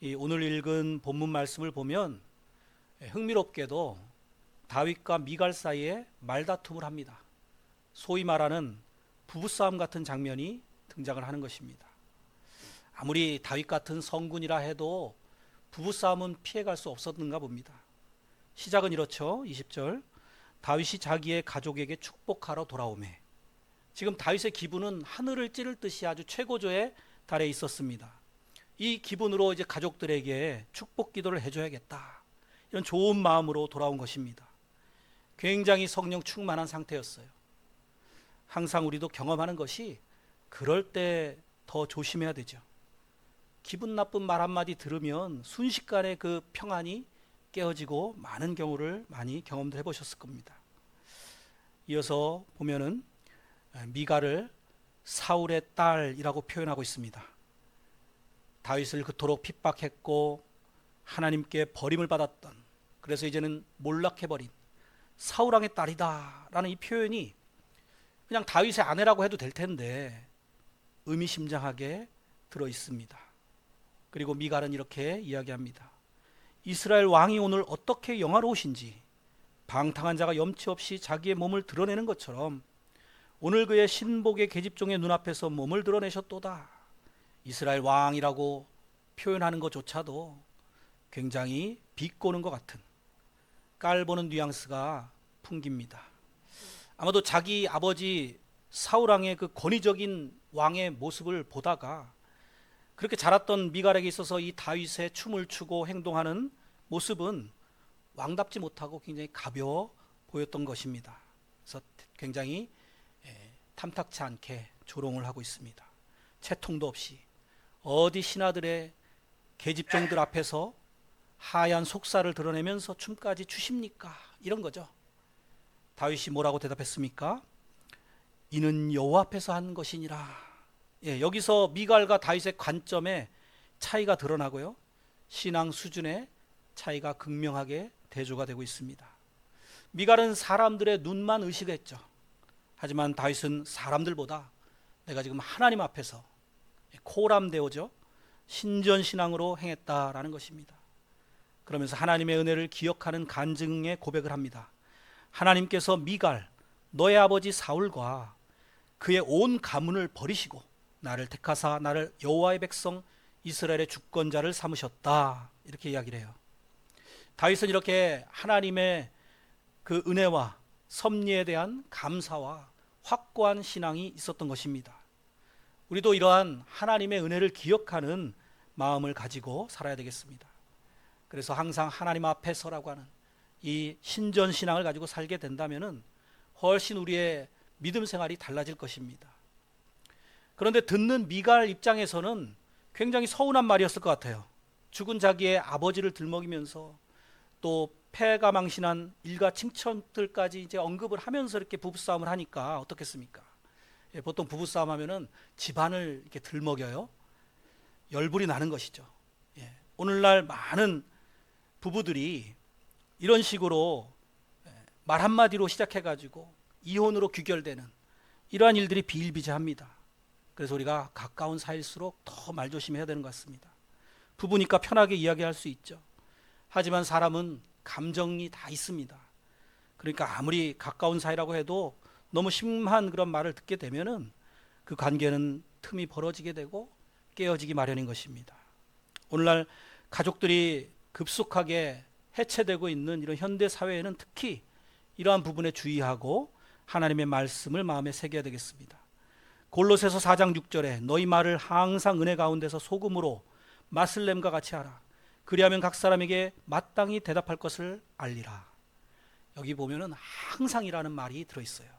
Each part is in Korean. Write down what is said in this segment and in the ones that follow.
이 오늘 읽은 본문 말씀을 보면 흥미롭게도 다윗과 미갈 사이에 말다툼을 합니다. 소위 말하는 부부싸움 같은 장면이 등장을 하는 것입니다. 아무리 다윗 같은 성군이라 해도 부부싸움은 피해갈 수 없었는가 봅니다. 시작은 이렇죠. 20절. 다윗이 자기의 가족에게 축복하러 돌아오매. 지금 다윗의 기분은 하늘을 찌를 듯이 아주 최고조에 달해 있었습니다. 이 기분으로 이제 가족들에게 축복 기도를 해줘야겠다. 이런 좋은 마음으로 돌아온 것입니다. 굉장히 성령 충만한 상태였어요. 항상 우리도 경험하는 것이 그럴 때 더 조심해야 되죠. 기분 나쁜 말 한마디 들으면 순식간에 그 평안이 깨어지고 많은 경우를 많이 경험도 해보셨을 겁니다. 이어서 보면은 미갈을 사울의 딸이라고 표현하고 있습니다. 다윗을 그토록 핍박했고 하나님께 버림을 받았던, 그래서 이제는 몰락해버린 사울 왕의 딸이다라는 이 표현이 그냥 다윗의 아내라고 해도 될 텐데 의미심장하게 들어 있습니다. 그리고 미갈은 이렇게 이야기합니다. 이스라엘 왕이 오늘 어떻게 영화로우신지, 방탕한 자가 염치 없이 자기의 몸을 드러내는 것처럼 오늘 그의 신복의 계집종의 눈앞에서 몸을 드러내셨도다. 이스라엘 왕이라고 표현하는 것조차도 굉장히 비꼬는 것 같은 깔보는 뉘앙스가 풍깁니다. 아마도 자기 아버지 사울 왕의 그 권위적인 왕의 모습을 보다가 그렇게 자랐던 미갈에게 있어서 이 다윗의 춤을 추고 행동하는 모습은 왕답지 못하고 굉장히 가벼워 보였던 것입니다. 그래서 굉장히 탐탁치 않게 조롱을 하고 있습니다. 채통도 없이 어디 신하들의 계집종들 앞에서 하얀 속살을 드러내면서 춤까지 추십니까? 이런 거죠. 다윗이 뭐라고 대답했습니까? 이는 여호와 앞에서 한 것이니라. 여기서 미갈과 다윗의 관점에 차이가 드러나고요. 신앙 수준의 차이가 극명하게 대조가 되고 있습니다. 미갈은 사람들의 눈만 의식했죠. 하지만 다윗은 사람들보다 내가 지금 하나님 앞에서 코람되어져 신전신앙으로 행했다라는 것입니다. 그러면서 하나님의 은혜를 기억하는 간증의 고백을 합니다. 하나님께서 미갈 너의 아버지 사울과 그의 온 가문을 버리시고 나를 택하사 나를 여호와의 백성 이스라엘의 주권자를 삼으셨다. 이렇게 이야기를 해요. 다윗은 이렇게 하나님의 그 은혜와 섭리에 대한 감사와 확고한 신앙이 있었던 것입니다. 우리도 이러한 하나님의 은혜를 기억하는 마음을 가지고 살아야 되겠습니다. 그래서 항상 하나님 앞에 서라고 하는 이 신전신앙을 가지고 살게 된다면 훨씬 우리의 믿음 생활이 달라질 것입니다. 그런데 듣는 미갈 입장에서는 굉장히 서운한 말이었을 것 같아요. 죽은 자기의 아버지를 들먹이면서 또 패가 망신한 일가 친척들까지 이제 언급을 하면서 이렇게 부부싸움을 하니까 어떻겠습니까? 보통 부부싸움 하면은 집안을 이렇게 들먹여요. 열불이 나는 것이죠. 오늘날 많은 부부들이 이런 식으로 말 한마디로 시작해가지고 이혼으로 귀결되는 이러한 일들이 비일비재합니다. 그래서 우리가 가까운 사이일수록 더 말조심해야 되는 것 같습니다. 부부니까 편하게 이야기할 수 있죠. 하지만 사람은 감정이 다 있습니다. 그러니까 아무리 가까운 사이라고 해도 너무 심한 그런 말을 듣게 되면은 그 관계는 틈이 벌어지게 되고 깨어지기 마련인 것입니다. 오늘날 가족들이 급속하게 해체되고 있는 이런 현대 사회에는 특히 이러한 부분에 주의하고 하나님의 말씀을 마음에 새겨야 되겠습니다. 골로새서 4장 6절에 너희 말을 항상 은혜 가운데서 소금으로 맛을 냄과 같이 하라. 그리하면 각 사람에게 마땅히 대답할 것을 알리라. 여기 보면은 항상이라는 말이 들어있어요.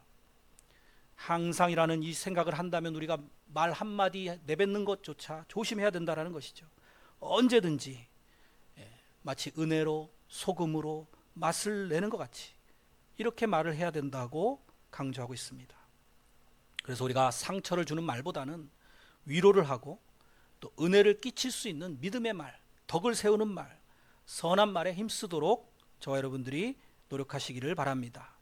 항상이라는 이 생각을 한다면 우리가 말 한마디 내뱉는 것조차 조심해야 된다는 것이죠. 언제든지 마치 은혜로 소금으로 맛을 내는 것 같이 이렇게 말을 해야 된다고 강조하고 있습니다. 그래서 우리가 상처를 주는 말보다는 위로를 하고 또 은혜를 끼칠 수 있는 믿음의 말, 덕을 세우는 말, 선한 말에 힘쓰도록 저와 여러분들이 노력하시기를 바랍니다.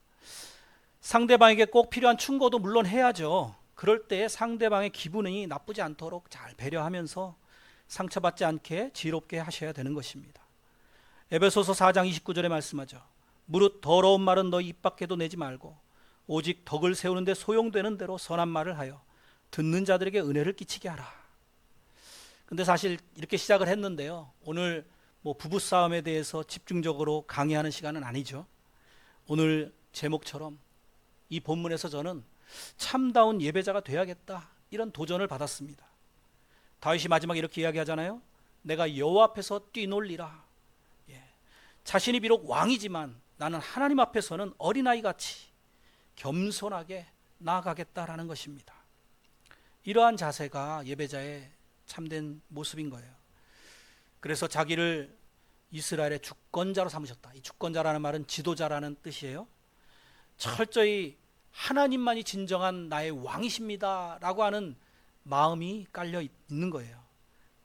상대방에게 꼭 필요한 충고도 물론 해야죠. 그럴 때 상대방의 기분이 나쁘지 않도록 잘 배려하면서 상처받지 않게 지혜롭게 하셔야 되는 것입니다. 에베소서 4장 29절에 말씀하죠. 무릇 더러운 말은 너희 입 밖에도 내지 말고 오직 덕을 세우는데 소용되는 대로 선한 말을 하여 듣는 자들에게 은혜를 끼치게 하라. 근데 사실 이렇게 시작을 했는데요, 오늘 부부싸움에 대해서 집중적으로 강의하는 시간은 아니죠. 오늘 제목처럼 이 본문에서 저는 참다운 예배자가 되어야겠다, 이런 도전을 받았습니다. 다윗이 마지막에 이렇게 이야기하잖아요. 내가 여호와 앞에서 뛰놀리라. 자신이 비록 왕이지만 나는 하나님 앞에서는 어린아이같이 겸손하게 나아가겠다라는 것입니다. 이러한 자세가 예배자의 참된 모습인 거예요. 그래서 자기를 이스라엘의 주권자로 삼으셨다. 이 주권자라는 말은 지도자라는 뜻이에요. 철저히 하나님만이 진정한 나의 왕이십니다 라고 하는 마음이 깔려 있는 거예요.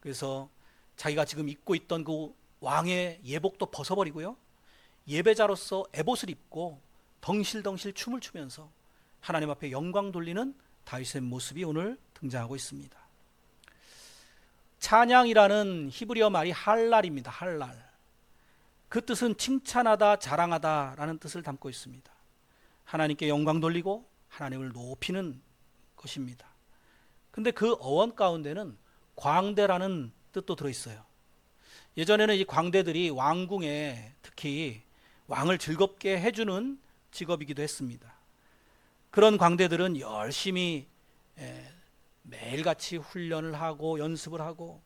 그래서 자기가 지금 입고 있던 그 왕의 예복도 벗어버리고요, 예배자로서 에봇을 입고 덩실덩실 춤을 추면서 하나님 앞에 영광 돌리는 다윗의 모습이 오늘 등장하고 있습니다. 찬양이라는 히브리어 말이 할랄입니다. 할랄. 그 뜻은 칭찬하다, 자랑하다 라는 뜻을 담고 있습니다. 하나님께 영광 돌리고 하나님을 높이는 것입니다. 근데 그 어원 가운데는 광대라는 뜻도 들어있어요. 예전에는 이 광대들이 왕궁에 특히 왕을 즐겁게 해주는 직업이기도 했습니다. 그런 광대들은 열심히 매일같이 훈련을 하고 연습을 하고,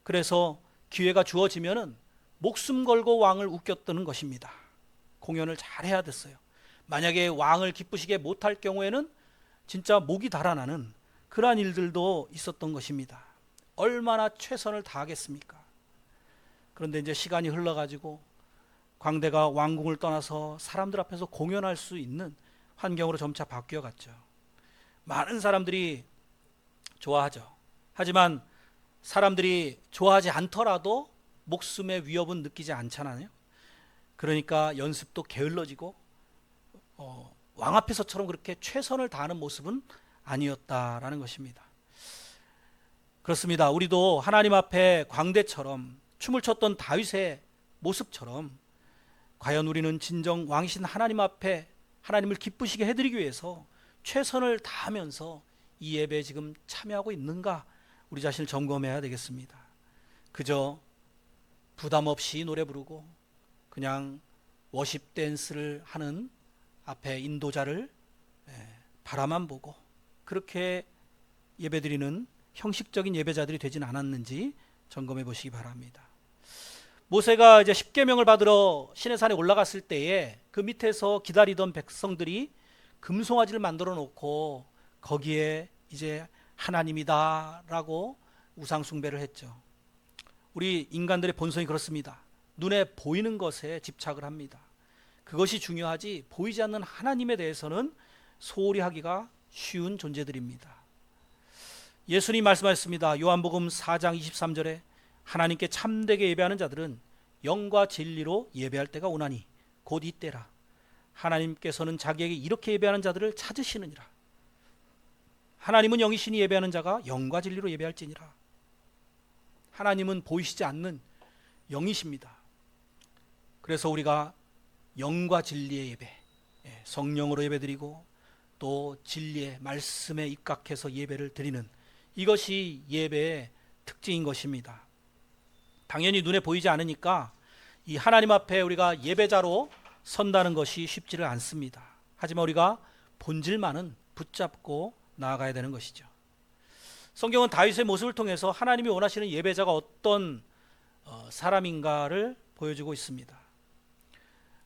그래서 기회가 주어지면은 목숨 걸고 왕을 웃겼다는 것입니다. 공연을 잘 해야 됐어요. 만약에 왕을 기쁘시게 못할 경우에는 진짜 목이 달아나는 그러한 일들도 있었던 것입니다. 얼마나 최선을 다하겠습니까? 그런데 이제 시간이 흘러가지고 광대가 왕궁을 떠나서 사람들 앞에서 공연할 수 있는 환경으로 점차 바뀌어갔죠. 많은 사람들이 좋아하죠. 하지만 사람들이 좋아하지 않더라도 목숨의 위협은 느끼지 않잖아요. 그러니까 연습도 게을러지고 왕 앞에서처럼 그렇게 최선을 다하는 모습은 아니었다라는 것입니다. 그렇습니다. 우리도 하나님 앞에 광대처럼 춤을 췄던 다윗의 모습처럼 과연 우리는 진정 왕이신 하나님 앞에 하나님을 기쁘시게 해드리기 위해서 최선을 다하면서 이 예배에 지금 참여하고 있는가, 우리 자신을 점검해야 되겠습니다. 그저 부담 없이 노래 부르고 그냥 워십 댄스를 하는 앞에 인도자를 바라만 보고 그렇게 예배드리는 형식적인 예배자들이 되진 않았는지 점검해 보시기 바랍니다. 모세가 이제 십계명을 받으러 시내산에 올라갔을 때에 그 밑에서 기다리던 백성들이 금송아지를 만들어 놓고 거기에 이제 하나님이다라고 우상 숭배를 했죠. 우리 인간들의 본성이 그렇습니다. 눈에 보이는 것에 집착을 합니다. 그것이 중요하지 보이지 않는 하나님에 대해서는 소홀히 하기가 쉬운 존재들입니다. 예수님이 말씀하셨습니다. 요한복음 4장 23절에 하나님께 참되게 예배하는 자들은 영과 진리로 예배할 때가 오나니 곧 이때라. 하나님께서는 자기에게 이렇게 예배하는 자들을 찾으시느니라. 하나님은 영이시니 예배하는 자가 영과 진리로 예배할지니라. 하나님은 보이시지 않는 영이십니다. 그래서 우리가 영과 진리의 예배, 성령으로 예배드리고 또 진리의 말씀에 입각해서 예배를 드리는, 이것이 예배의 특징인 것입니다. 당연히 눈에 보이지 않으니까 이 하나님 앞에 우리가 예배자로 선다는 것이 쉽지를 않습니다. 하지만 우리가 본질만은 붙잡고 나아가야 되는 것이죠. 성경은 다윗의 모습을 통해서 하나님이 원하시는 예배자가 어떤 사람인가를 보여주고 있습니다.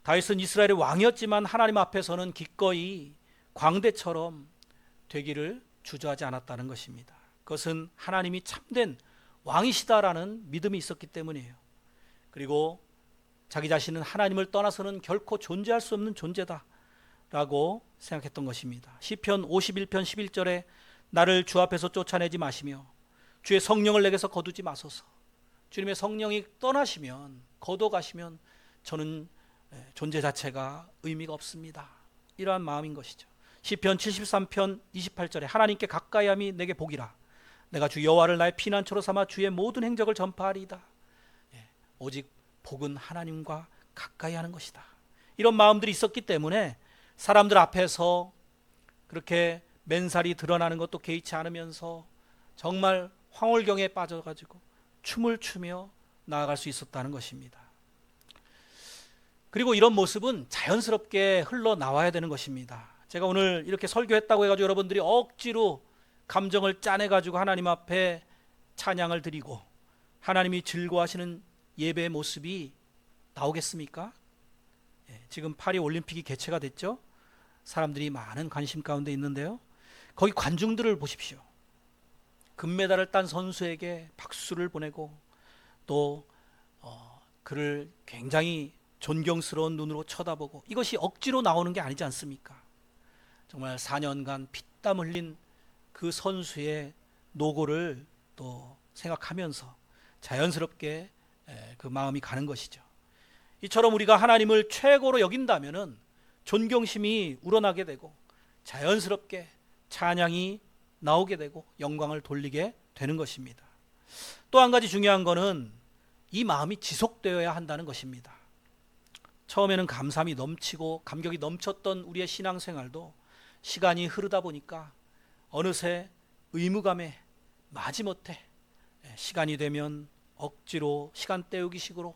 다윗은 이스라엘의 왕이었지만 하나님 앞에서는 기꺼이 광대처럼 되기를 주저하지 않았다는 것입니다. 그것은 하나님이 참된 왕이시다라는 믿음이 있었기 때문이에요. 그리고 자기 자신은 하나님을 떠나서는 결코 존재할 수 없는 존재다라고 생각했던 것입니다. 시편 51편 11절에 나를 주 앞에서 쫓아내지 마시며 주의 성령을 내게서 거두지 마소서. 주님의 성령이 떠나시면, 거둬가시면 저는 존재 자체가 의미가 없습니다. 이러한 마음인 것이죠. 시편 73편 28절에 하나님께 가까이함이 내게 복이라. 내가 주 여호와를 나의 피난처로 삼아 주의 모든 행적을 전파하리이다. 오직 복은 하나님과 가까이 하는 것이다. 이런 마음들이 있었기 때문에 사람들 앞에서 그렇게 맨살이 드러나는 것도 개의치 않으면서 정말 황홀경에 빠져가지고 춤을 추며 나아갈 수 있었다는 것입니다. 그리고 이런 모습은 자연스럽게 흘러나와야 되는 것입니다. 제가 오늘 이렇게 설교했다고 해가지고 여러분들이 억지로 감정을 짜내가지고 하나님 앞에 찬양을 드리고 하나님이 즐거워하시는 예배의 모습이 나오겠습니까? 지금 파리 올림픽이 개최가 됐죠. 사람들이 많은 관심 가운데 있는데요. 거기 관중들을 보십시오. 금메달을 딴 선수에게 박수를 보내고 또 그를 굉장히 존경스러운 눈으로 쳐다보고, 이것이 억지로 나오는 게 아니지 않습니까? 정말 4년간 피땀 흘린 그 선수의 노고를 또 생각하면서 자연스럽게 그 마음이 가는 것이죠. 이처럼 우리가 하나님을 최고로 여긴다면은 존경심이 우러나게 되고 자연스럽게 찬양이 나오게 되고 영광을 돌리게 되는 것입니다. 또 한 가지 중요한 것은 이 마음이 지속되어야 한다는 것입니다. 처음에는 감사함이 넘치고 감격이 넘쳤던 우리의 신앙생활도 시간이 흐르다 보니까 어느새 의무감에 마지못해 시간이 되면 억지로 시간 때우기식으로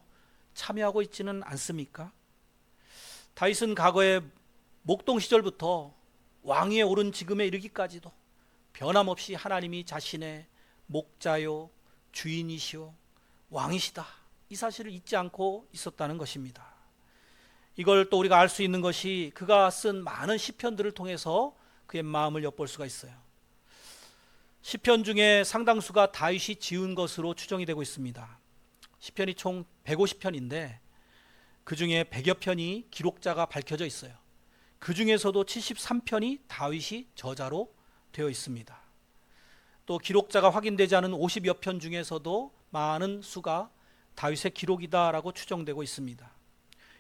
참여하고 있지는 않습니까? 다윗은 과거에 목동 시절부터 왕위에 오른 지금에 이르기까지도 변함없이 하나님이 자신의 목자요 주인이시오 왕이시다, 이 사실을 잊지 않고 있었다는 것입니다. 이걸 또 우리가 알 수 있는 것이 그가 쓴 많은 시편들을 통해서 그의 마음을 엿볼 수가 있어요. 시편 중에 상당수가 다윗이 지은 것으로 추정이 되고 있습니다. 시편이 총 150편인데 그 중에 100여 편이 기록자가 밝혀져 있어요. 그 중에서도 73편이 다윗이 저자로 되어 있습니다. 또 기록자가 확인되지 않은 50여 편 중에서도 많은 수가 다윗의 기록이다라고 추정되고 있습니다.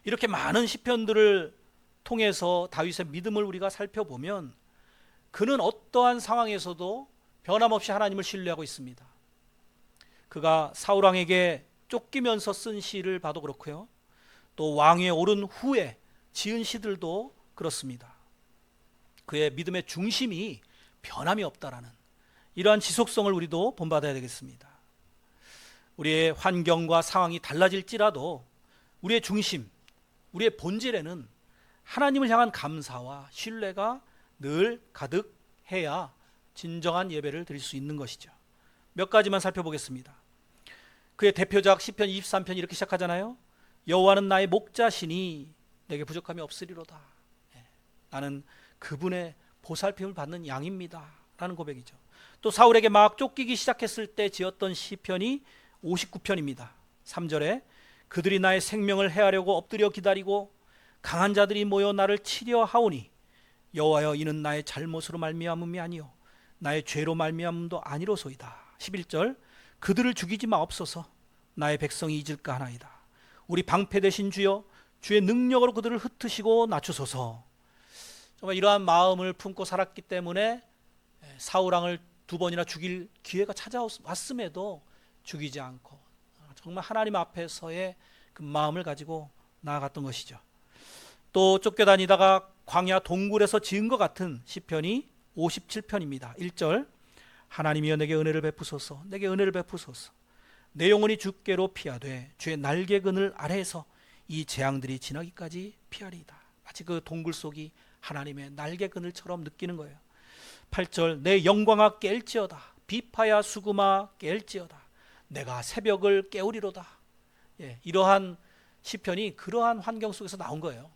이렇게 많은 시편들을 통해서 다윗의 믿음을 우리가 살펴보면 그는 어떠한 상황에서도 변함없이 하나님을 신뢰하고 있습니다. 그가 사울 왕에게 쫓기면서 쓴 시를 봐도 그렇고요, 또 왕위에 오른 후에 지은 시들도 그렇습니다. 그의 믿음의 중심이 변함이 없다라는 이러한 지속성을 우리도 본받아야 되겠습니다. 우리의 환경과 상황이 달라질지라도 우리의 중심, 우리의 본질에는 하나님을 향한 감사와 신뢰가 늘 가득해야 진정한 예배를 드릴 수 있는 것이죠. 몇 가지만 살펴보겠습니다. 그의 대표작 시편 23편 이렇게 시작하잖아요. 여호와는 나의 목자시니 내게 부족함이 없으리로다. 나는 그분의 보살핌을 받는 양입니다 라는 고백이죠. 또 사울에게 막 쫓기기 시작했을 때 지었던 시편이 59편입니다. 3절에 그들이 나의 생명을 해하려고 엎드려 기다리고 강한 자들이 모여 나를 치려 하오니 여호와여 이는 나의 잘못으로 말미암음이 아니요 나의 죄로 말미암음도 아니로소이다. 11절 그들을 죽이지 마옵소서 나의 백성이 잊을까 하나이다. 우리 방패 되신 주여 주의 능력으로 그들을 흩으시고 낮추소서. 정말 이러한 마음을 품고 살았기 때문에 사울왕을 2번이나 죽일 기회가 찾아왔음에도 죽이지 않고 정말 하나님 앞에서의 그 마음을 가지고 나아갔던 것이죠. 또 쫓겨다니다가 광야 동굴에서 지은 것 같은 시편이 57편입니다. 1절 하나님이여 내게 은혜를 베푸소서 내게 은혜를 베푸소서 내 영혼이 주께로 피하되 주의 날개 그늘 아래에서 이 재앙들이 지나기까지 피하리이다. 마치 그 동굴 속이 하나님의 날개 그늘처럼 느끼는 거예요. 8절 내 영광아 깰지어다 비파야 수금아 깰지어다 내가 새벽을 깨우리로다. 이러한 시편이 그러한 환경 속에서 나온 거예요.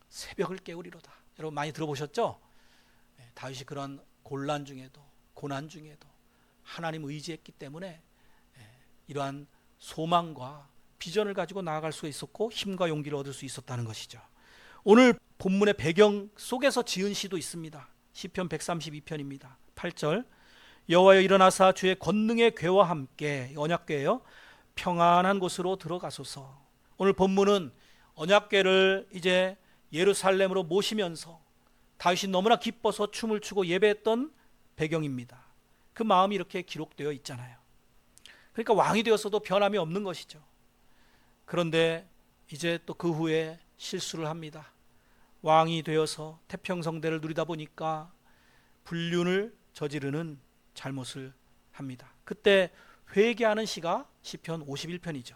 새벽을 깨우리로다. 여러분 많이 들어보셨죠? 다윗이 그런 곤란 중에도 고난 중에도 하나님 의지했기 때문에 이러한 소망과 비전을 가지고 나아갈 수 있었고 힘과 용기를 얻을 수 있었다는 것이죠. 오늘 본문의 배경 속에서 지은 시도 있습니다. 시편 132편입니다. 8절 여호와여 일어나사 주의 권능의 궤와 함께, 언약궤예요, 평안한 곳으로 들어가소서. 오늘 본문은 언약궤를 이제 예루살렘으로 모시면서 다윗이 너무나 기뻐서 춤을 추고 예배했던 배경입니다. 그 마음이 이렇게 기록되어 있잖아요. 그러니까 왕이 되었어도 변함이 없는 것이죠. 그런데 이제 또 그 후에 실수를 합니다. 왕이 되어서 태평성대를 누리다 보니까 불륜을 저지르는 잘못을 합니다. 그때 회개하는 시가 시편 51편이죠.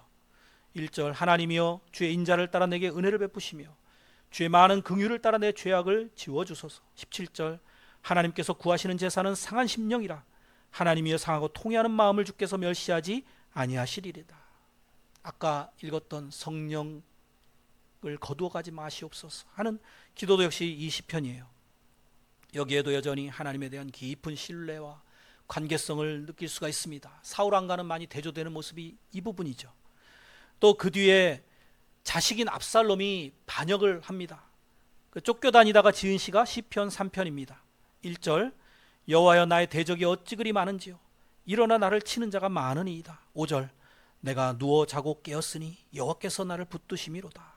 1절 하나님이여 주의 인자를 따라 내게 은혜를 베푸시며 주의 많은 긍휼을 따라 내 죄악을 지워주소서. 17절 하나님께서 구하시는 제사는 상한 심령이라 하나님이여 상하고 통회하는 마음을 주께서 멸시하지 아니하시리이다. 아까 읽었던 성령을 거두어가지 마시옵소서 하는 기도도 역시 이 시편이에요. 여기에도 여전히 하나님에 대한 깊은 신뢰와 관계성을 느낄 수가 있습니다. 사울 왕과는 많이 대조되는 모습이 이 부분이죠. 또 그 뒤에 자식인 압살롬이 반역을 합니다. 쫓겨다니다가 지은 시가 시편 3편입니다. 1절 여호와여 나의 대적이 어찌 그리 많은지요 일어나 나를 치는 자가 많으니이다. 5절 내가 누워 자고 깨었으니 여호와께서 나를 붙드심이로다.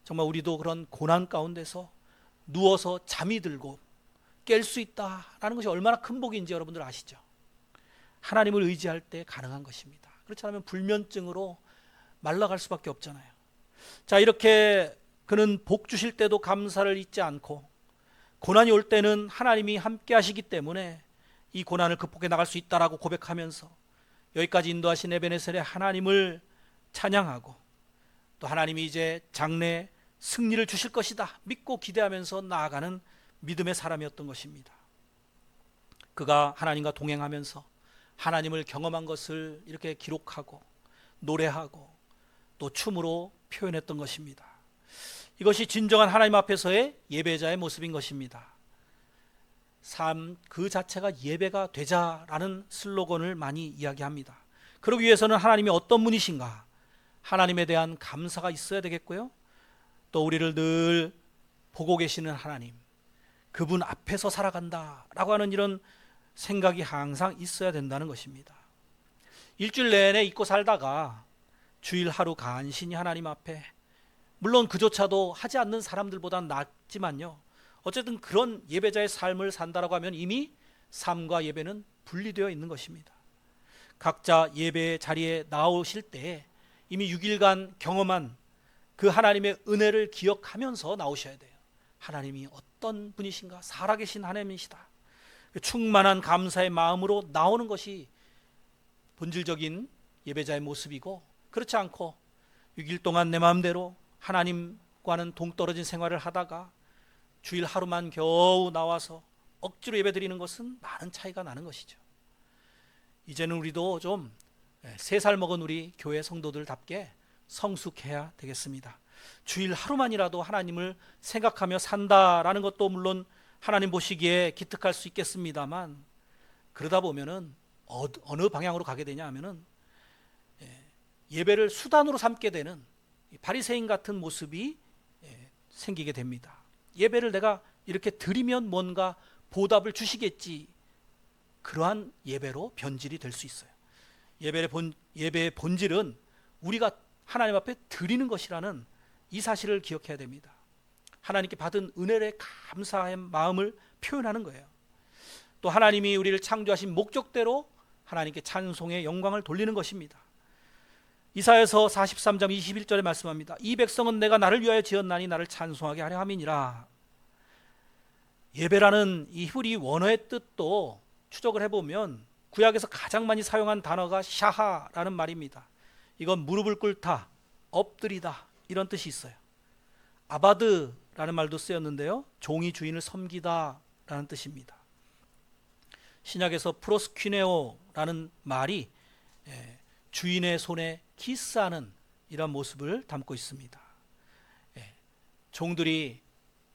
정말 우리도 그런 고난 가운데서 누워서 잠이 들고 깰 수 있다라는 것이 얼마나 큰 복인지 여러분들 아시죠? 하나님을 의지할 때 가능한 것입니다. 그렇지 않으면 불면증으로 말라갈 수밖에 없잖아요. 자, 이렇게 그는 복 주실 때도 감사를 잊지 않고 고난이 올 때는 하나님이 함께 하시기 때문에 이 고난을 극복해 나갈 수 있다라고 고백하면서 여기까지 인도하신 에베네셀의 하나님을 찬양하고 또 하나님이 이제 장래 승리를 주실 것이다 믿고 기대하면서 나아가는 믿음의 사람이었던 것입니다. 그가 하나님과 동행하면서 하나님을 경험한 것을 이렇게 기록하고 노래하고 또 춤으로 표현했던 것입니다. 이것이 진정한 하나님 앞에서의 예배자의 모습인 것입니다. 삶 그 자체가 예배가 되자라는 슬로건을 많이 이야기합니다. 그러기 위해서는 하나님이 어떤 분이신가, 하나님에 대한 감사가 있어야 되겠고요. 또 우리를 늘 보고 계시는 하나님, 그분 앞에서 살아간다라고 하는 이런 생각이 항상 있어야 된다는 것입니다. 일주일 내내 잊고 살다가 주일 하루 간신히 하나님 앞에, 물론 그조차도 하지 않는 사람들보다 낫지만요, 어쨌든 그런 예배자의 삶을 산다라고 하면 이미 삶과 예배는 분리되어 있는 것입니다. 각자 예배의 자리에 나오실 때 이미 6일간 경험한 그 하나님의 은혜를 기억하면서 나오셔야 돼요. 하나님이 어떤 분이신가, 살아계신 하나님이시다, 충만한 감사의 마음으로 나오는 것이 본질적인 예배자의 모습이고, 그렇지 않고 6일 동안 내 마음대로 하나님과는 동떨어진 생활을 하다가 주일 하루만 겨우 나와서 억지로 예배드리는 것은 많은 차이가 나는 것이죠. 이제는 우리도 좀 3살 먹은 우리 교회 성도들답게 성숙해야 되겠습니다. 주일 하루만이라도 하나님을 생각하며 산다라는 것도 물론 하나님 보시기에 기특할 수 있겠습니다만, 그러다 보면은 어느 방향으로 가게 되냐 하면은 예배를 수단으로 삼게 되는 바리새인 같은 모습이 생기게 됩니다. 예배를 내가 이렇게 드리면 뭔가 보답을 주시겠지, 그러한 예배로 변질이 될 수 있어요. 예배의 본질은 우리가 하나님 앞에 드리는 것이라는 이 사실을 기억해야 됩니다. 하나님께 받은 은혜에 감사의 마음을 표현하는 거예요. 또 하나님이 우리를 창조하신 목적대로 하나님께 찬송의 영광을 돌리는 것입니다. 이사야서 43장 21절에 말씀합니다. 이 백성은 내가 나를 위하여 지었나니 나를 찬송하게 하려 함이니라. 예배라는 이 히브리 원어의 뜻도 추적을 해보면 구약에서 가장 많이 사용한 단어가 샤하라는 말입니다. 이건 무릎을 꿇다, 엎드리다 이런 뜻이 있어요. 아바드라는 말도 쓰였는데요, 종이 주인을 섬기다 라는 뜻입니다. 신약에서 프로스퀴네오라는 말이 주인의 손에 키스하는 이런 모습을 담고 있습니다. 종들이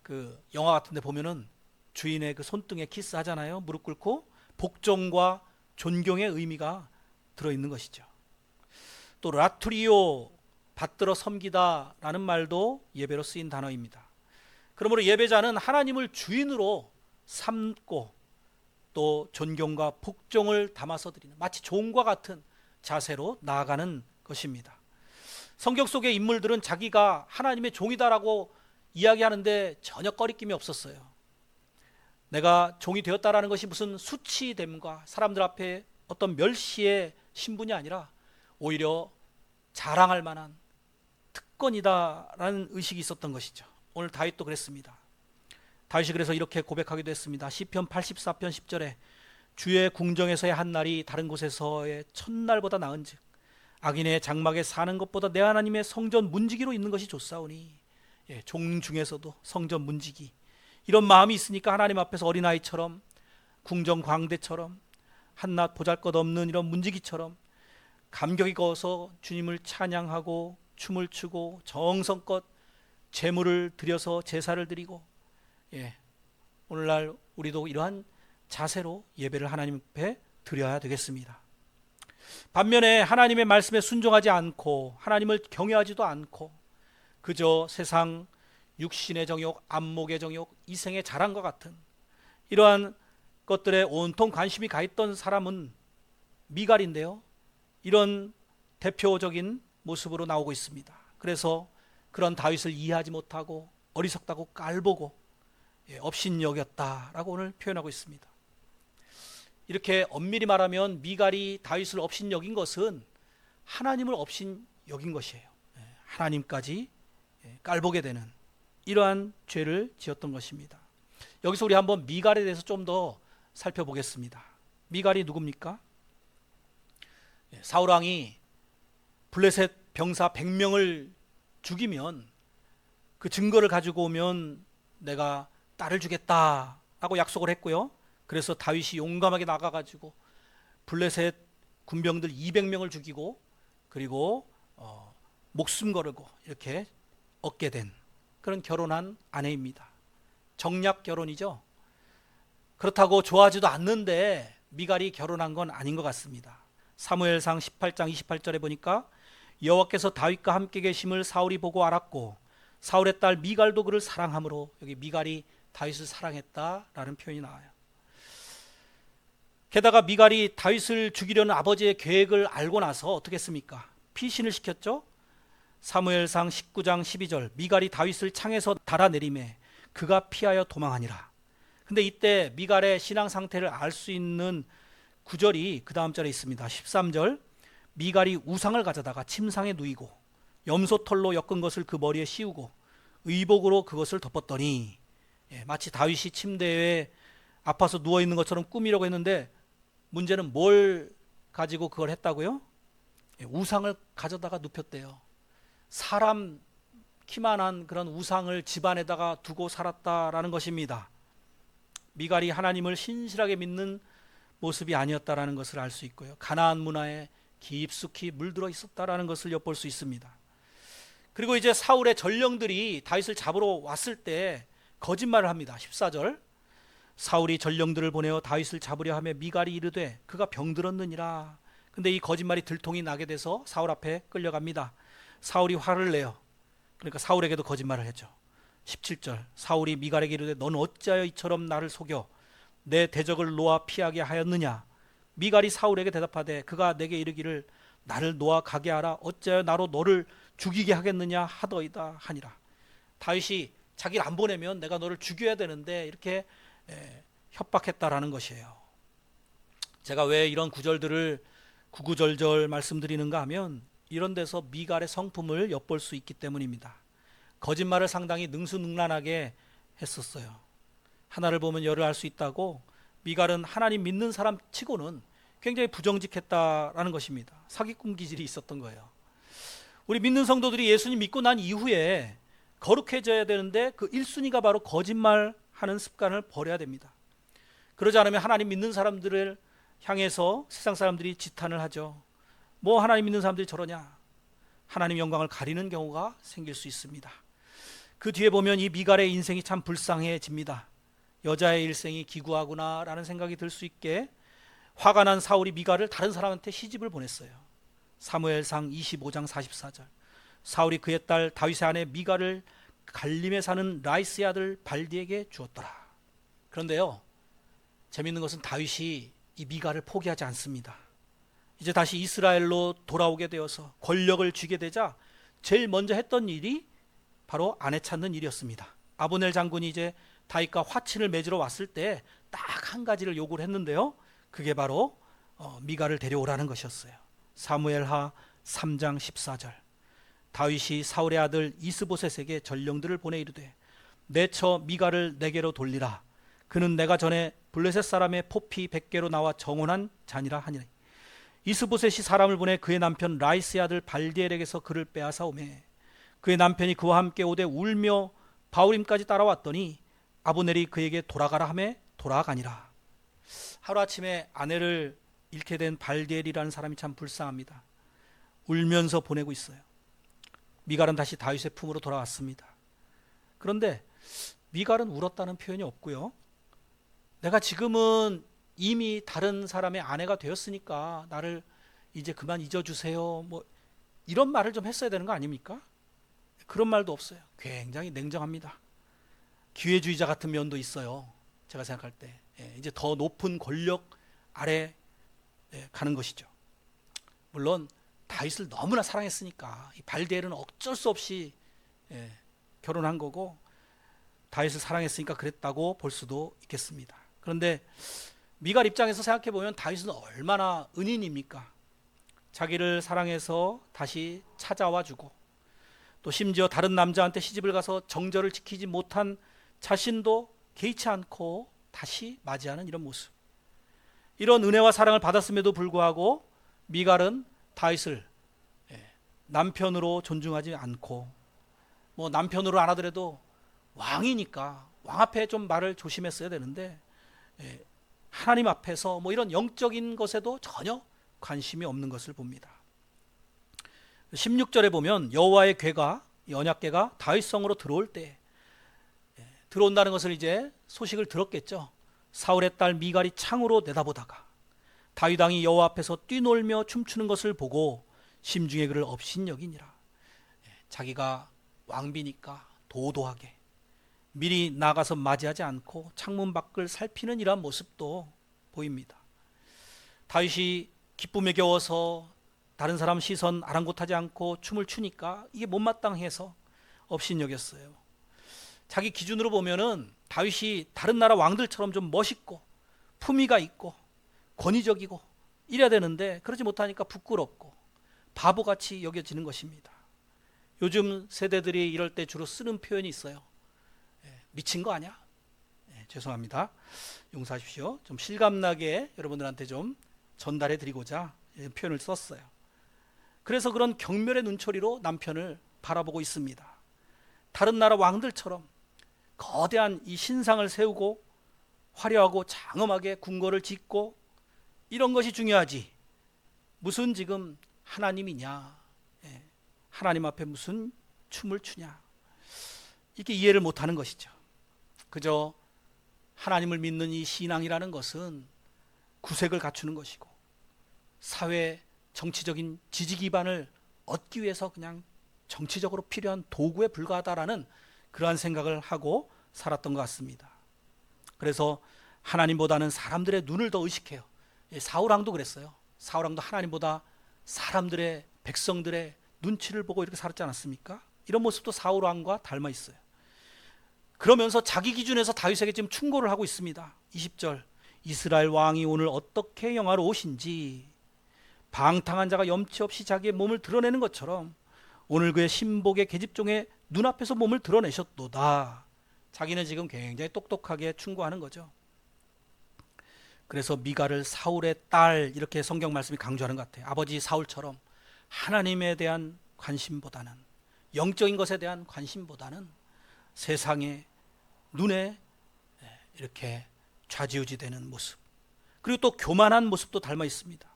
그 영화 같은 데 보면은 주인의 그 손등에 키스하잖아요. 무릎 꿇고. 복종과 존경의 의미가 들어있는 것이죠. 또 라투리오, 받들어 섬기다라는 말도 예배로 쓰인 단어입니다. 그러므로 예배자는 하나님을 주인으로 삼고 또 존경과 복종을 담아서 드리는, 마치 종과 같은 자세로 나아가는 것입니다. 성경 속의 인물들은 자기가 하나님의 종이다라고 이야기하는데 전혀 꺼리낌이 없었어요. 내가 종이 되었다라는 것이 무슨 수치됨과 사람들 앞에 어떤 멸시의 신분이 아니라 오히려 자랑할 만한 특권이다라는 의식이 있었던 것이죠. 오늘 다윗도 그랬습니다. 다윗이 그래서 이렇게 고백하기도 했습니다. 시편 84편 10절에 주의 궁정에서의 한 날이 다른 곳에서의 첫날보다 나은즉 악인의 장막에 사는 것보다 내 하나님의 성전 문지기로 있는 것이 좋사오니. 종 중에서도 성전 문지기, 이런 마음이 있으니까 하나님 앞에서 어린아이처럼, 궁정 광대처럼, 한낱 보잘것없는 이런 문지기처럼 감격이 거서 주님을 찬양하고 춤을 추고 정성껏 제물을 드려서 제사를 드리고, 오늘날 우리도 이러한 자세로 예배를 하나님 앞에 드려야 되겠습니다. 반면에 하나님의 말씀에 순종하지 않고 하나님을 경외하지도 않고 그저 세상 육신의 정욕, 안목의 정욕, 이생의 자랑과 같은 이러한 것들에 온통 관심이 가 있던 사람은 미갈인데요, 이런 대표적인 모습으로 나오고 있습니다. 그래서 그런 다윗을 이해하지 못하고 어리석다고 깔보고 업신여겼다라고 오늘 표현하고 있습니다. 이렇게 엄밀히 말하면 미갈이 다윗을 업신여긴 것은 하나님을 업신여긴 것이에요. 하나님까지 깔보게 되는 이러한 죄를 지었던 것입니다. 여기서 우리 한번 미갈에 대해서 좀 더 살펴보겠습니다. 미갈이 누굽니까? 사울왕이 블레셋 병사 100명을 죽이면 그 증거를 가지고 오면 내가 딸을 주겠다라고 약속을 했고요. 그래서 다윗이 용감하게 나가가지고 블레셋 군병들 200명을 죽이고 그리고 목숨 걸고 이렇게 얻게 된 그런 결혼한 아내입니다. 정략 결혼이죠. 그렇다고 좋아하지도 않는데 미갈이 결혼한 건 아닌 것 같습니다. 사무엘상 18장 28절에 보니까 여호와께서 다윗과 함께 계심을 사울이 보고 알았고 사울의 딸 미갈도 그를 사랑하므로, 여기 미갈이 다윗을 사랑했다라는 표현이 나와요. 게다가 미갈이 다윗을 죽이려는 아버지의 계획을 알고 나서 어떻게 했습니까? 피신을 시켰죠. 사무엘상 19장 12절, 미갈이 다윗을 창에서 달아내리매 그가 피하여 도망하니라. 근데 이때 미갈의 신앙 상태를 알 수 있는 구절이 그 다음 절에 있습니다. 13절, 미갈이 우상을 가져다가 침상에 누이고 염소털로 엮은 것을 그 머리에 씌우고 의복으로 그것을 덮었더니, 마치 다윗이 침대에 아파서 누워있는 것처럼 꾸미려고 했는데 문제는 뭘 가지고 그걸 했다고요? 우상을 가져다가 눕혔대요. 사람 키만한 그런 우상을 집안에다가 두고 살았다라는 것입니다. 미갈이 하나님을 신실하게 믿는 모습이 아니었다라는 것을 알 수 있고요. 가나안 문화에 깊숙이 물들어 있었다라는 것을 엿볼 수 있습니다. 그리고 이제 사울의 전령들이 다윗을 잡으러 왔을 때 거짓말을 합니다. 14절, 사울이 전령들을 보내어 다윗을 잡으려 하며 미갈이 이르되 그가 병들었느니라. 근데 이 거짓말이 들통이 나게 돼서 사울 앞에 끌려갑니다. 사울이 화를 내요. 그러니까 사울에게도 거짓말을 했죠. 17절, 사울이 미갈에게 이르되 넌 어찌하여 이처럼 나를 속여 내 대적을 놓아 피하게 하였느냐. 미갈이 사울에게 대답하되 그가 내게 이르기를 나를 놓아 가게 하라. 어찌하여 나로 너를 죽이게 하겠느냐 하더이다 하니라. 다윗이 자기를 안 보내면 내가 너를 죽여야 되는데 이렇게 협박했다라는 것이에요. 제가 왜 이런 구절들을 구구절절 말씀드리는가 하면 이런 데서 미갈의 성품을 엿볼 수 있기 때문입니다. 거짓말을 상당히 능수능란하게 했었어요. 하나를 보면 열을 알 수 있다고 미갈은 하나님 믿는 사람 치고는 굉장히 부정직했다라는 것입니다. 사기꾼 기질이 있었던 거예요. 우리 믿는 성도들이 예수님 믿고 난 이후에 거룩해져야 되는데 그 1순위가 바로 거짓말하는 습관을 버려야 됩니다. 그러지 않으면 하나님 믿는 사람들을 향해서 세상 사람들이 지탄을 하죠. 뭐 하나님 믿는 사람들이 저러냐, 하나님 영광을 가리는 경우가 생길 수 있습니다. 그 뒤에 보면 이 미갈의 인생이 참 불쌍해집니다. 여자의 일생이 기구하구나 라는 생각이 들 수 있게 화가 난 사울이 미갈을 다른 사람한테 시집을 보냈어요. 사무엘상 25장 44절, 사울이 그의 딸 다윗의 아내 미갈을 갈림에 사는 라이스의 아들 발디에게 주었더라. 그런데요, 재밌는 것은 다윗이 이 미갈을 포기하지 않습니다. 이제 다시 이스라엘로 돌아오게 되어서 권력을 쥐게 되자 제일 먼저 했던 일이 바로 아내 찾는 일이었습니다. 아브넬 장군이 이제 다윗과 화친을 맺으러 왔을 때 딱 한 가지를 요구를 했는데요. 그게 바로 미갈을 데려오라는 것이었어요. 사무엘하 3장 14절. 다윗이 사울의 아들 이스보셋에게 전령들을 보내 이르되 내 처 미갈을 내게로 돌리라. 그는 내가 전에 블레셋 사람의 포피 100개로 나와 정혼한 자니라 하니라. 이스보셋이 사람을 보내 그의 남편 라이스의 아들 발디엘에게서 그를 빼앗아 오매 그의 남편이 그와 함께 오되 울며 바울임까지 따라왔더니 아브넬이 그에게 돌아가라 하매 돌아가니라. 하루아침에 아내를 잃게 된 발디엘이라는 사람이 참 불쌍합니다. 울면서 보내고 있어요. 미갈은 다시 다윗의 품으로 돌아왔습니다. 그런데 미갈은 울었다는 표현이 없고요. 내가 지금은 이미 다른 사람의 아내가 되었으니까 나를 이제 그만 잊어주세요. 뭐 이런 말을 좀 했어야 되는 거 아닙니까? 그런 말도 없어요. 굉장히 냉정합니다. 기회주의자 같은 면도 있어요. 제가 생각할 때 이제 더 높은 권력 아래 가는 것이죠. 물론 다윗을 너무나 사랑했으니까 이 발디엘은 어쩔 수 없이 결혼한 거고 다윗을 사랑했으니까 그랬다고 볼 수도 있겠습니다. 그런데 미갈 입장에서 생각해 보면 다윗은 얼마나 은인입니까? 자기를 사랑해서 다시 찾아와 주고 또 심지어 다른 남자한테 시집을 가서 정절을 지키지 못한 자신도 개의치 않고 다시 맞이하는 이런 모습. 이런 은혜와 사랑을 받았음에도 불구하고 미갈은 다윗을 남편으로 존중하지 않고 뭐 남편으로 안 하더라도 왕이니까 왕 앞에 좀 말을 조심했어야 되는데 하나님 앞에서 뭐 이런 영적인 것에도 전혀 관심이 없는 것을 봅니다. 16절에 보면 여호와의 궤가 언약궤가 다윗성으로 들어올 때 들어온다는 것을 이제 소식을 들었겠죠. 사울의 딸 미갈이 창으로 내다보다가 다윗 왕이 여호와 앞에서 뛰놀며 춤추는 것을 보고 심중에 그를 업신여기니라. 자기가 왕비니까 도도하게 미리 나가서 맞이하지 않고 창문 밖을 살피는 이러한 모습도 보입니다. 다윗이 기쁨에 겨워서 다른 사람 시선 아랑곳하지 않고 춤을 추니까 이게 못마땅해서 업신여겼어요. 자기 기준으로 보면은 다윗이 다른 나라 왕들처럼 좀 멋있고 품위가 있고 권위적이고 이래야 되는데 그러지 못하니까 부끄럽고 바보같이 여겨지는 것입니다. 요즘 세대들이 이럴 때 주로 쓰는 표현이 있어요. 미친 거 아니야? 죄송합니다. 용서하십시오. 좀 실감나게 여러분들한테 좀 전달해 드리고자 표현을 썼어요. 그래서 그런 경멸의 눈초리로 남편을 바라보고 있습니다. 다른 나라 왕들처럼 거대한 이 신상을 세우고 화려하고 장엄하게 궁궐을 짓고 이런 것이 중요하지 무슨 지금 하나님이냐, 하나님 앞에 무슨 춤을 추냐, 이렇게 이해를 못하는 것이죠. 그저 하나님을 믿는 이 신앙이라는 것은 구색을 갖추는 것이고 사회 정치적인 지지 기반을 얻기 위해서 그냥 정치적으로 필요한 도구에 불과하다라는 그러한 생각을 하고 살았던 것 같습니다. 그래서 하나님보다는 사람들의 눈을 더 의식해요. 사울왕도 그랬어요. 사울왕도 하나님보다 사람들의 백성들의 눈치를 보고 이렇게 살았지 않았습니까? 이런 모습도 사울왕과 닮아 있어요. 그러면서 자기 기준에서 다윗에게 지금 충고를 하고 있습니다. 20절 이스라엘 왕이 오늘 어떻게 영화로우신지 방탕한 자가 염치 없이 자기의 몸을 드러내는 것처럼 오늘 그의 신복의 계집종의 눈앞에서 몸을 드러내셨도다. 자기는 지금 굉장히 똑똑하게 충고하는 거죠. 그래서 미갈을 사울의 딸 이렇게 성경 말씀이 강조하는 것 같아요. 아버지 사울처럼 하나님에 대한 관심보다는 영적인 것에 대한 관심보다는 세상의 눈에 이렇게 좌지우지되는 모습, 그리고 또 교만한 모습도 닮아 있습니다.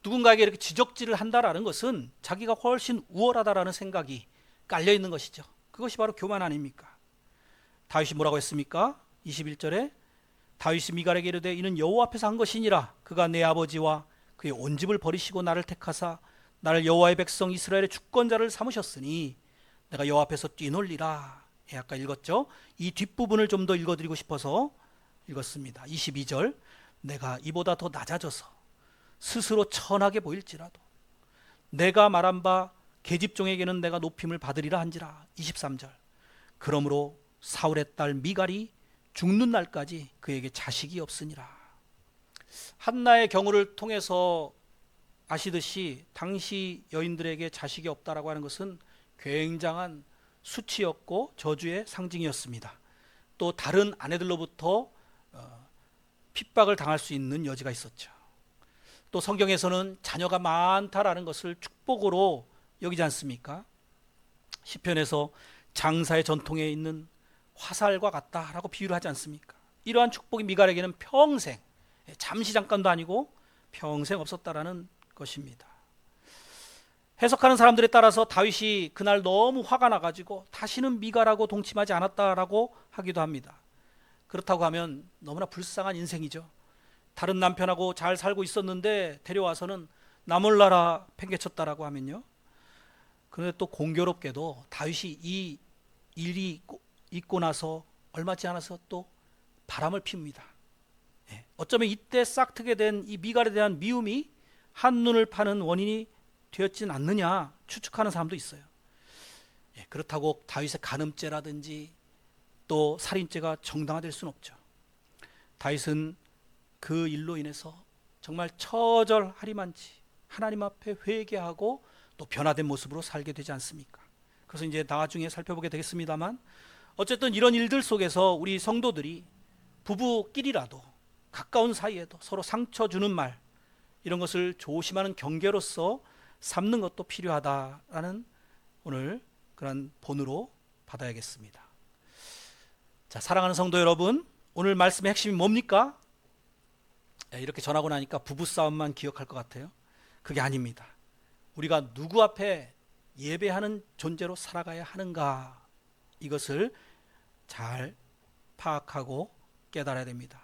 누군가에게 이렇게 지적질을 한다라는 것은 자기가 훨씬 우월하다라는 생각이 깔려 있는 것이죠. 그것이 바로 교만 아닙니까? 다윗이 뭐라고 했습니까? 21절에 다윗이 미갈에게 이르되 이는 여호와 앞에서 한 것이니라. 그가 내 아버지와 그의 온 집을 버리시고 나를 택하사 나를 여호와의 백성 이스라엘의 주권자를 삼으셨으니 내가 여호와 앞에서 뛰놀리라. 아까 읽었죠? 이 뒷부분을 좀 더 읽어드리고 싶어서 읽었습니다. 22절 내가 이보다 더 낮아져서 스스로 천하게 보일지라도 내가 말한 바 계집종에게는 내가 높임을 받으리라 한지라. 23절 그러므로 사울의 딸 미갈이 죽는 날까지 그에게 자식이 없으니라. 한나의 경우를 통해서 아시듯이 당시 여인들에게 자식이 없다라고 하는 것은 굉장한 수치였고 저주의 상징이었습니다. 또 다른 아내들로부터 핍박을 당할 수 있는 여지가 있었죠. 또 성경에서는 자녀가 많다라는 것을 축복으로 여기지 않습니까? 시편에서 장사의 전통에 있는 화살과 같다라고 비유를 하지 않습니까? 이러한 축복이 미갈에게는 평생, 잠시 잠깐도 아니고 평생 없었다라는 것입니다. 해석하는 사람들에 따라서 다윗이 그날 너무 화가 나가지고 다시는 미갈하고 동침하지 않았다라고 하기도 합니다. 그렇다고 하면 너무나 불쌍한 인생이죠. 다른 남편하고 잘 살고 있었는데 데려와서는 나 몰라라 팽개쳤다라고 하면요. 그런데 또 공교롭게도 다윗이 이 일이 있고 나서 얼마 지지 않아서 또 바람을 피웁니다. 어쩌면 이때 싹트게 된 이 미갈에 대한 미움이 한눈을 파는 원인이 되었진 않느냐 추측하는 사람도 있어요. 그렇다고 다윗의 간음죄라든지 또 살인죄가 정당화될 수는 없죠. 다윗은 그 일로 인해서 정말 처절하리만치 하나님 앞에 회개하고 또 변화된 모습으로 살게 되지 않습니까? 그래서 이제 나중에 살펴보게 되겠습니다만 어쨌든 이런 일들 속에서 우리 성도들이 부부끼리라도 가까운 사이에도 서로 상처 주는 말 이런 것을 조심하는 경계로서 삼는 것도 필요하다라는 오늘 그런 본으로 받아야겠습니다. 자, 사랑하는 성도 여러분, 오늘 말씀의 핵심이 뭡니까? 이렇게 전하고 나니까 부부싸움만 기억할 것 같아요. 그게 아닙니다. 우리가 누구 앞에 예배하는 존재로 살아가야 하는가, 이것을 잘 파악하고 깨달아야 됩니다.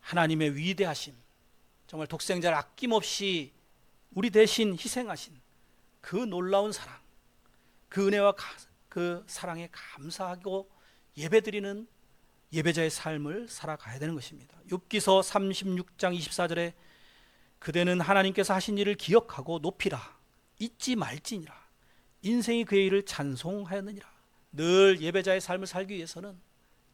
하나님의 위대하심, 정말 독생자를 아낌없이 우리 대신 희생하신 그 놀라운 사랑, 그 은혜와 그 사랑에 감사하고 예배드리는 예배자의 삶을 살아가야 되는 것입니다. 욥기서 36장 24절에 그대는 하나님께서 하신 일을 기억하고 높이라, 잊지 말지니라, 인생이 그의 일을 찬송하였느니라. 늘 예배자의 삶을 살기 위해서는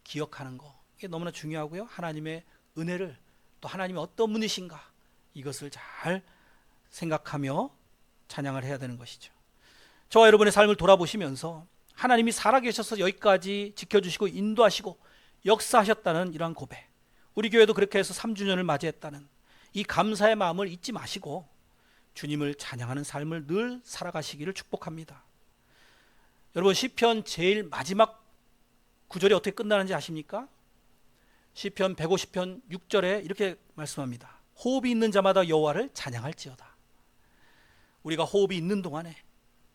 기억하는 거, 이게 너무나 중요하고요. 하나님의 은혜를, 또 하나님이 어떤 분이신가, 이것을 잘 생각하며 찬양을 해야 되는 것이죠. 저와 여러분의 삶을 돌아보시면서 하나님이 살아계셔서 여기까지 지켜주시고 인도하시고 역사하셨다는 이러한 고백, 우리 교회도 그렇게 해서 3주년을 맞이했다는 이 감사의 마음을 잊지 마시고 주님을 찬양하는 삶을 늘 살아가시기를 축복합니다. 여러분, 시편 제일 마지막 구절이 어떻게 끝나는지 아십니까? 시편 150편 6절에 이렇게 말씀합니다. 호흡이 있는 자마다 여호와를 찬양할지어다. 우리가 호흡이 있는 동안에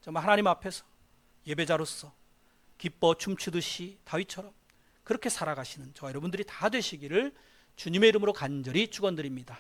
정말 하나님 앞에서 예배자로서 기뻐 춤추듯이 다윗처럼 그렇게 살아가시는 저와 여러분들이 다 되시기를 주님의 이름으로 간절히 축원드립니다.